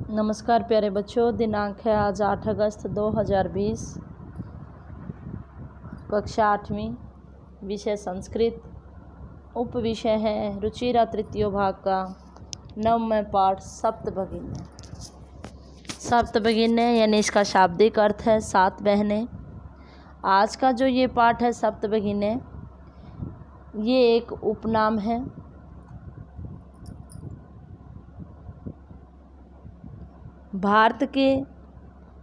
नमस्कार प्यारे बच्चों, दिनांक है आज 8 अगस्त 2020। कक्षा 8वीं, विषय संस्कृत। उप विषय है रुचिरा तृतीय भाग का 9वां पाठ सप्तभगिनी। सप्तभगिनी यानी इसका शाब्दिक अर्थ है 7 बहनें। आज का जो ये पाठ है सप्तभगिनी, ये एक उपनाम है। भारत के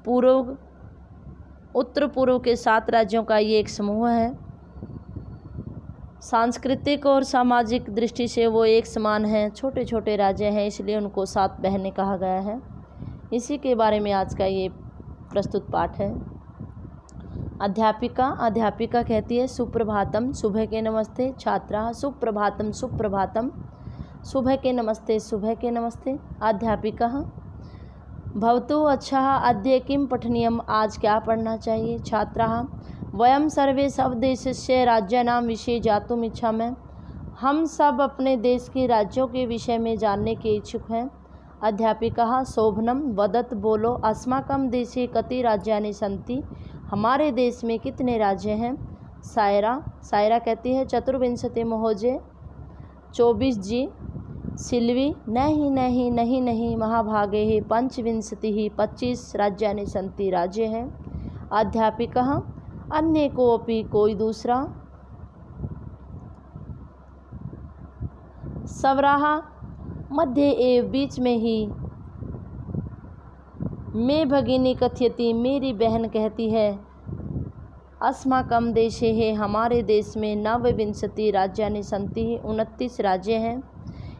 पूर्व उत्तर पूर्व के 7 राज्यों का ये एक समूह है। सांस्कृतिक और सामाजिक दृष्टि से वो एक समान हैं, छोटे छोटे राज्य हैं, इसलिए उनको 7 बहनें कहा गया है। इसी के बारे में आज का ये प्रस्तुत पाठ है। अध्यापिका कहती है सुप्रभातम, सुबह के नमस्ते। छात्रा सुप्रभातम सुप्रभातम, सुबह के नमस्ते सुबह के नमस्ते। अध्यापिका भवतु अच्छा अद्य किं पठनीयम्, आज क्या पढ़ना चाहिए। छात्राः वयं सर्वे स्वदेशस्य राज्यानां विषये ज्ञातुम् इच्छामः, हम सब अपने देश के राज्यों के विषय में जानने के इच्छुक हैं। अध्यापिका शोभनम वदत, बोलो। अस्माकं देशे कति राज्यानि सन्ति, हमारे देश में कितने राज्य हैं। सायरा कहती है चतुर्विंशति महोदय, 24 जी। सिल्वी नहीं नहीं नहीं नहीं महाभागे ही पंचविंशति ही 25 राज्यानि सन्ति, राज्य हैं। अध्यापिका अन्य कोऽपि, कोई दूसरा। सवराः मध्य एव, बीच में ही। मैं भगिनी कथयति, मेरी बहन कहती है। अस्माकं देशे है, हमारे देश में। नवविंशति राज्यानि सन्ति, 29 राज्य हैं।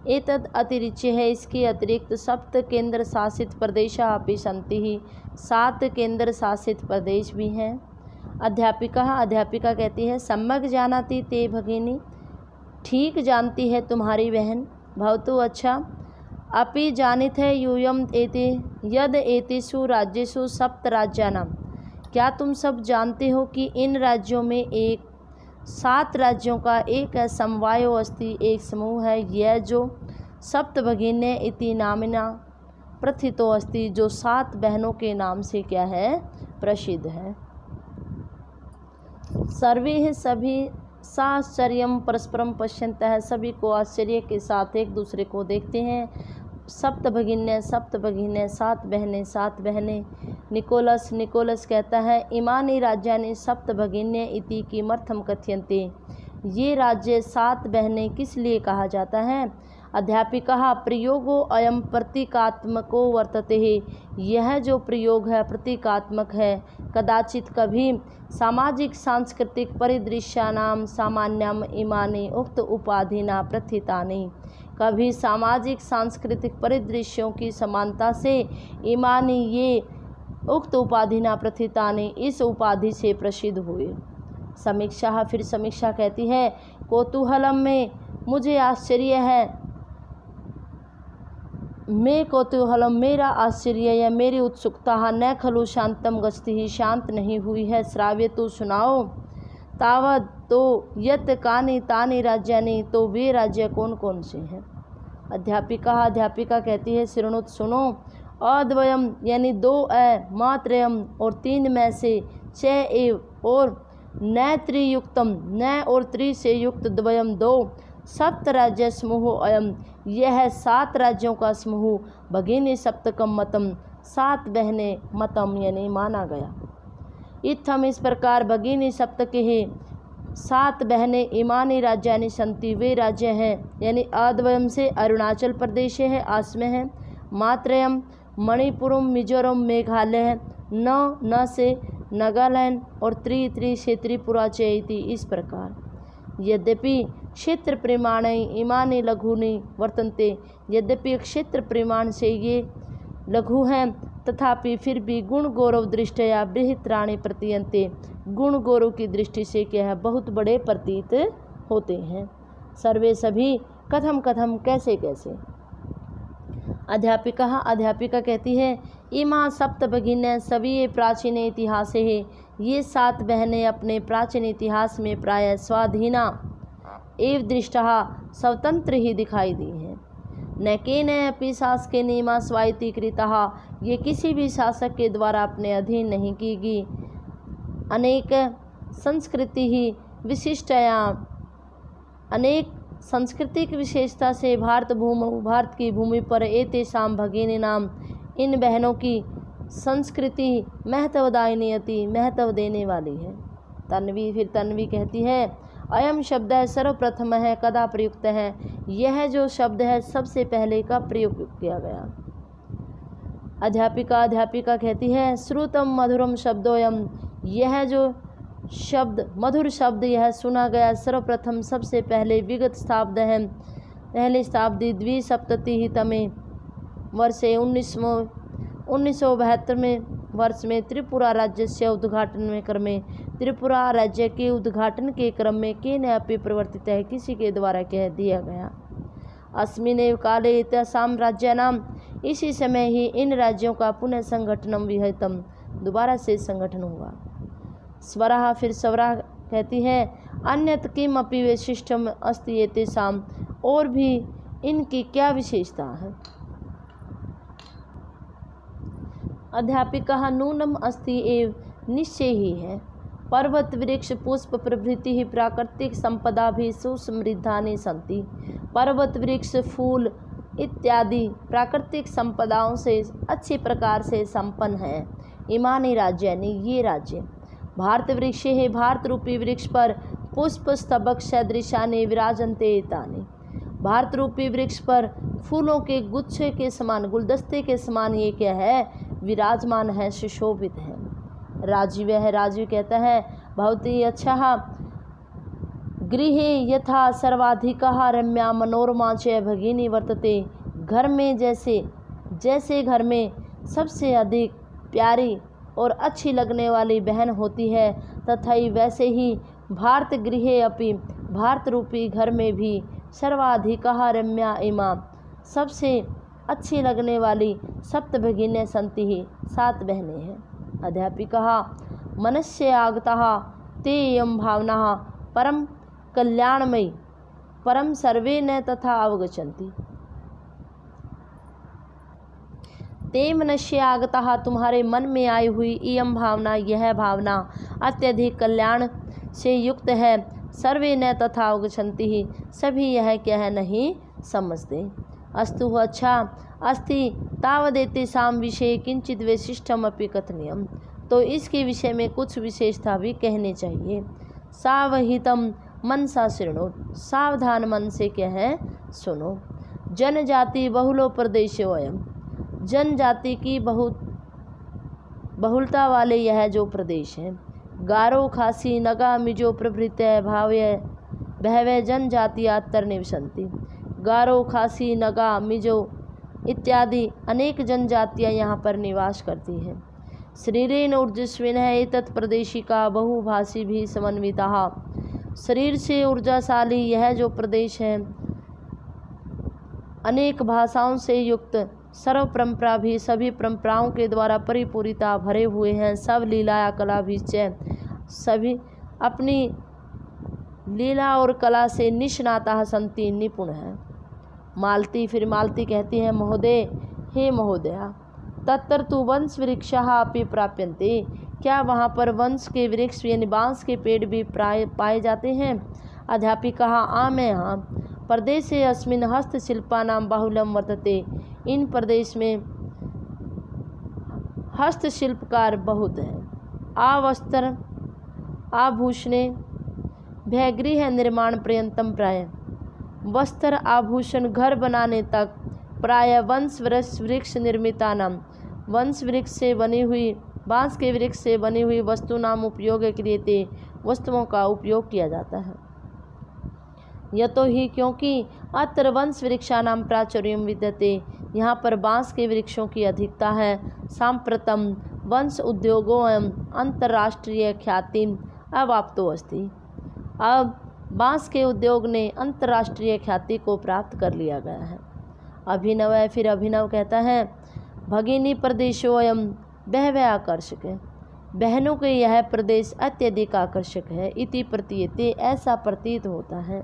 एतद् अतिरिच्य है, इसके अतिरिक्त सप्त केंद्र शासित प्रदेशाः अपि सन्ति, 7 केंद्र शासित प्रदेश भी हैं। अध्यापिका कहती है सम्यक् जानाति ते भगिनी, ठीक जानती है तुम्हारी बहन। भवतु अच्छा अपि जानित है यूयम एते यद एतेषु राज्येषु 7 राज्यानां, क्या तुम सब जानते हो कि इन राज्यों में 7 राज्यों का एक समवायो अस्ति, एक समूह है। यह जो सप्तभगिनी इति नामिना प्रथितो अस्ति, जो 7 बहनों के नाम से क्या है, प्रसिद्ध है। सर्वे सभी साश्चर्यम परस्परम पश्यन्तः, सभी को आश्चर्य के साथ एक दूसरे को देखते हैं। सप्तभगिनी 7 बहनें 7 बहनें। निकोलस कहता है इमानि राज्यानि सप्तभगिनी इति किमर्थम कथ्यन्ते, ये राज्य 7 बहनें किस लिए कहा जाता है। अध्यापिका प्रयोगो अयम प्रतीकात्मको वर्तते है, यह जो प्रयोग है प्रतीकात्मक है। कदाचित कभी सामाजिक सांस्कृतिक परिदृश्यानां सामान्यम इमानि उक्त उपाधिना प्रथितानि, कभी सामाजिक सांस्कृतिक परिदृश्यों की समानता से इमानी ये उक्त उपाधिना प्रथितानि, इस उपाधि से प्रसिद्ध हुए। समीक्षा कहती है कौतूहलम में, मुझे आश्चर्य है। मैं कौतूहलम, मेरा आश्चर्य या मेरी उत्सुकता न खलु शांतम गच्छति ही, शांत नहीं हुई है। श्राव्यतु सुनाओ। तावत तो यत कानि तानि राज्यानि, तो वे राज्य कौन कौन से हैं। अध्यापिका कहती है शृणुत, सुनो। अद्वयम यानी 2 मात्रयम और 3 में से, च एव और न त्रियुक्तम, न और त्रि से युक्त, द्वयम 2, 7 राज्य समूह अयम, यह 7 राज्यों का समूह। भगिनी सप्तकम मतम, 7 बहनें, मतम यानी माना गया। इत्थम इस प्रकार भगिनी सप्तके है 7 बहनें, इमानी राज्यानि सन्ति, वे राज्य हैं। यानी अद्वयम से अरुणाचल प्रदेश है, आसम है। मात्रयम मणिपुरम मिजोरम मेघालय है। न से नागालैंड और त्रि से त्रिपुरा चेति, इस प्रकार। यद्यपि क्षेत्र प्रमाण इमानी लघुनि वर्तन्ते, यद्यपि क्षेत्र प्रमाण से ये लघु हैं, तथापि फिर भी गुण गौरव दृष्टया बृहत्राणि प्रतीयन्ते, गुण गौरव की दृष्टि से क्या है, बहुत बड़े प्रतीत होते हैं। सर्वे सभी, कथम कथम कैसे कैसे। अध्यापिका कहती है इमा सप्तभगिनी सभी प्राचीन इतिहास है, ये 7 बहनें अपने प्राचीन इतिहास में प्रायः स्वाधीना एव दृष्टः स्वतंत्र ही दिखाई दी हैं। न केन अपि शासके नियमा स्वायत्ती कृतः, ये किसी भी शासक के द्वारा अपने अधीन नहीं की गई। अनेक संस्कृति ही विशिष्टया, अनेक सांस्कृतिक विशेषता से भारत की भूमि पर एतेषां भगिनीनाम, इन बहनों की संस्कृति महत्वदायिनी अति महत्व देने वाली है। तन्वी कहती है अयम शब्द है सर्वप्रथम है कदा प्रयुक्त है, यह जो शब्द है सबसे पहले का प्रयोग किया गया। अध्यापिका कहती है श्रुतम मधुरम शब्दोयम, यह जो शब्द मधुर शब्द यह सुना गया सर्वप्रथम सबसे पहले विगत शताब्द है, पहली शताब्दी द्विसप्ततितमे वर्षे 1972 में वर्ष में त्रिपुरा राज्य से उद्घाटन क्रमे, त्रिपुरा राज्य के उद्घाटन के क्रम में केन अपि प्रवर्तित है, किसी के द्वारा कह दिया गया। अस्मिनेव काले तेषां राज्यानाम, इसी समय ही इन राज्यों का पुनः संगठनम विहितम, दोबारा से संगठन हुआ। स्वराह फिर स्वराह कहती है अन्यत किम अपि वैशिष्टम अस्ति एतेषां, और भी इनकी क्या विशेषता है। अध्यापिका नूनम अस्ति एव, निश्चय ही है। पर्वत वृक्ष पुष्प प्रभृति ही प्राकृतिक संपदा भी सुसमृद्धानि सन्ति, पर्वत वृक्ष फूल इत्यादि प्राकृतिक संपदाओं से अच्छी प्रकार से संपन्न है। इमानी राज्यानि, ये राज्य। भारत वृक्ष है, भारत रूपी वृक्ष पर पुष्प स्तबक सदृशानि विराजन्ते एतानि, भारत रूपी वृक्ष पर फूलों के गुच्छे के समान, गुलदस्ते के समान ये क्या है, विराजमान है, सुशोभित है। राजीव है, राजीव कहता है बहुत ही अच्छा। गृहे यथा सर्वाधिकः रम्या मनोरमा च भगिनी वर्तते, घर में जैसे घर में सबसे अधिक प्यारी और अच्छी लगने वाली बहन होती है, तथा वैसे ही भारत गृहे अपि, भारत रूपी घर में भी सर्वाधिकः रम्या इमा, सबसे अच्छी लगने वाली सप्त भगिन्य सन्ति ही, 7 बहनें हैं। अध्यापिका मनस्य आगता ते यम भावना परम कल्याणमयी परम सर्वे न तथा अवगच्छन्ति, ते मनस्य आगता, तुम्हारे मन में आई हुई इयम भावना, यह भावना अत्यधिक कल्याण से युक्त है। सर्वे न तथा अवगच्छन्ति ही, सभी यह क्या है नहीं समझते। अस्तु अच्छा। अस्ति तावदेतेषां विषये किंचित वैशिष्टम अपि कथनीयम, तो इसके विषय में कुछ विशेषता भी कहने चाहिए। सावहितम मनसा शृणु, सावधान मन से क्या है सुनो। जनजाति बहुलो प्रदेशो अयम, जनजाति की बहुलता वाले यह जो प्रदेश है। गारो खासी नगा मिजो प्रभृत्य भाव्य बहवे जनजातियात्तर निवसन्ति, गारो खासी नगा मिजो इत्यादि अनेक जनजातियाँ यहाँ पर निवास करती हैं। शरीरेण ऊर्जस्विन है एतत् प्रदेशिका बहुभाषी भी समन्विता, शरीर से ऊर्जाशाली यह जो प्रदेश है अनेक भाषाओं से युक्त, सर्व परंपरा भी सभी परंपराओं के द्वारा परिपूरिता भरे हुए हैं। सब लीला कला भी सभी अपनी लीला और कला से निष्णाता संति निपुण है। मालती फिर मालती कहती है महोदय, हे महोदया, तत्र तु वंश वृक्षाः अपि प्राप्यन्ते, क्या वहाँ पर वंश के वृक्ष यानी बांस के पेड़ भी पाए जाते हैं। अध्यापिका आम है, हाँ। प्रदेशे अस्मिन् हस्तशिल्पानां बाहुल्यं वर्तते, इन प्रदेश में हस्तशिल्पकार बहुत हैं। आवस्त्र आभूषणे भयगृह निर्माण पर्यंतम, प्राय वस्त्र आभूषण घर बनाने तक प्राय वंश वृक्ष निर्मिता नाम, वंश वृक्ष से बनी हुई बांस के वृक्ष से बनी हुई वस्तु नाम उपयोग क्रियते, वस्तुओं का उपयोग किया जाता है। यतो ही क्योंकि अत्र वंश वृक्षानां प्राचुर्यं विद्यते, यहाँ पर बांस के वृक्षों की अधिकता है। सांप्रतम वंश उद्योगों अंतर्राष्ट्रीय ख्याति अवाप्तो अस्ति, अब बांस के उद्योग ने अंतर्राष्ट्रीय ख्याति को प्राप्त कर लिया गया है। अभिनव है, फिर अभिनव कहता है भगिनी प्रदेशोऽयं बहवः आकर्षक है, बहनों के यह प्रदेश अत्यधिक आकर्षक है। इति प्रतीयते, ऐसा प्रतीत होता है।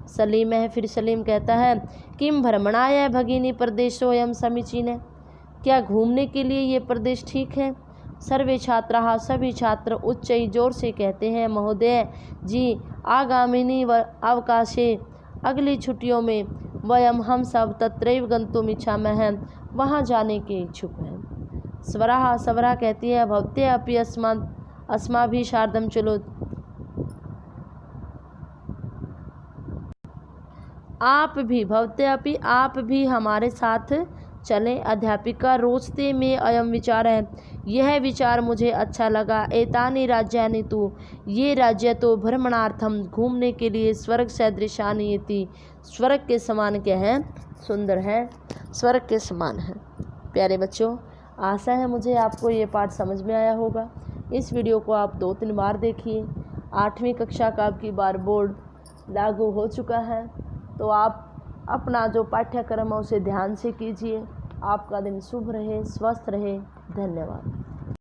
सलीमः, फिर सलीम कहता है, किम भ्रमणाय भगिनी प्रदेशोऽयं समीचीनः, क्या घूमने के लिए ये प्रदेश ठीक है? सर्वे छात्राः, सभी छात्र उच्च जोर से कहते हैं, महोदय जी, आगामिनी अवकाशे, अगली छुट्टियों में, वयम हम सब तत्रैव गन्तुम् इच्छामः, वहाँ जाने के इच्छुक हैं। स्वराः, स्वरा कहती है, भवते अपि अस्माभिः सार्धं चलो, आप भी, भवते अपि, आप भी हमारे साथ चलें। अध्यापिका, रोचते में अयम विचार है, यह विचार मुझे अच्छा लगा। एतानि राज्यानि तु, ये राज्य तो भ्रमणार्थम, घूमने के लिए, स्वर्ग सदृशानि इति, स्वर्ग के समान क्या है? सुंदर है, स्वर्ग के समान है। प्यारे बच्चों, आशा है मुझे आपको ये पाठ समझ में आया होगा। इस वीडियो को आप 2-3 बार देखिए। 8वीं कक्षा का आपकी बार बोर्ड लागू हो चुका है, तो आप अपना जो पाठ्यक्रम है उसे ध्यान से कीजिए। आपका दिन शुभ रहे, स्वस्थ रहे। धन्यवाद।